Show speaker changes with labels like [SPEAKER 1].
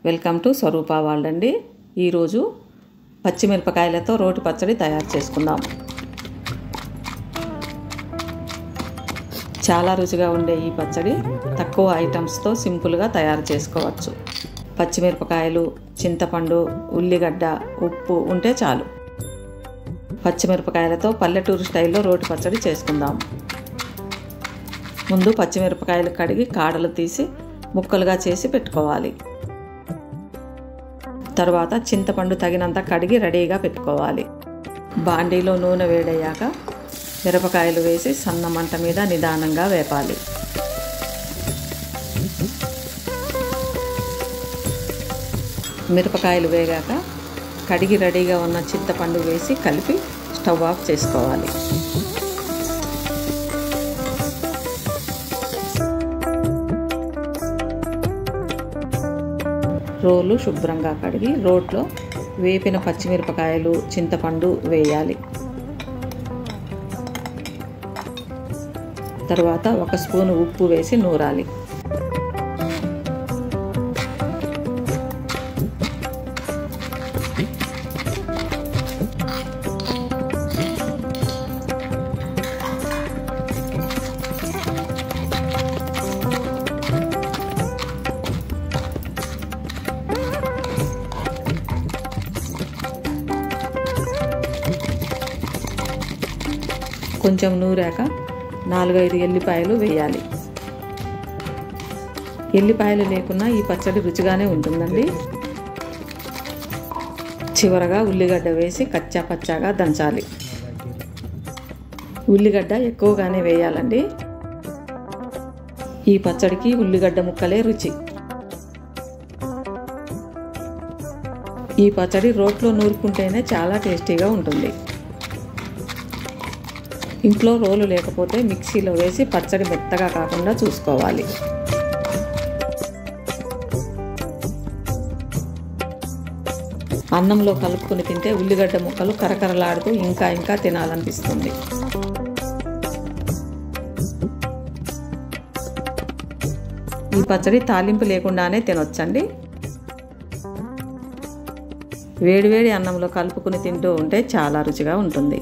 [SPEAKER 1] Welcome to Swaroopa world అండి. ఈరోజు పచ్చిమిరపకాయలతో రోటి పచ్చడి తయారు చేసుకుందాం. చాలా రుచిగా ఉండే ఈ పచ్చడి తక్కువ ఐటమ్స్తో సింపుల్గా తయారు చేసుకోవచ్చు. పచ్చిమిరపకాయలు, చింతపండు, ఉల్లిగడ్డ, ఉప్పు ఉంటే చాలు. పచ్చిమిరపకాయలతో పల్లెటూరు స్టైల్లో రోటి పచ్చడి చేసుకుందాం. ముందు పచ్చిమిరపకాయలు కడిగి కాడలు తీసి ముక్కలుగా చేసి పెట్టుకోవాలి. తర్వాత చింతపండు తగినంత కడిగి రెడీగా పెట్టుకోవాలి. బాండీలో నూనె వేడయ్యాక మిరపకాయలు వేసి సన్న మంట మీద నిదానంగా వేపాలి. మిరపకాయలు వేగాక కడిగి రెడీగా ఉన్న చింతపండు వేసి కలిపి స్టవ్ ఆఫ్ చేసుకోవాలి. రోలు శుభ్రంగా కడిగి రోట్లో వేపిన పచ్చిమిరపకాయలు, చింతపండు వేయాలి. తర్వాత 1 స్పూను ఉప్పు వేసి నూరాలి. కొంచెం నూరాక 4-5 ఎల్లిపాయలు వేయాలి. ఎల్లిపాయలు లేకున్నా ఈ పచ్చడి రుచిగానే ఉంటుందండి. చివరగా ఉల్లిగడ్డ వేసి కచ్చా పచ్చాగా దంచాలి. ఉల్లిగడ్డ ఎక్కువగానే వేయాలండి. ఈ పచ్చడికి ఉల్లిగడ్డ ముక్కలే రుచి. ఈ పచ్చడి రోట్లో నూరుకుంటేనే చాలా టేస్టీగా ఉంటుంది. ఇంట్లో రోలు లేకపోతే మిక్సీలో వేసి పచ్చడి మెత్తగా కాకుండా చూసుకోవాలి. అన్నంలో కలుపుకొని తింటే ఉల్లిగడ్డ ముక్కలు కరకరలాడుతూ ఇంకా తినాలనిపిస్తుంది. ఈ పచ్చడి తాలింపు లేకుండానే తినొచ్చండి. వేడివేడి అన్నంలో కలుపుకొని తింటూ ఉంటే చాలా రుచిగా ఉంటుంది.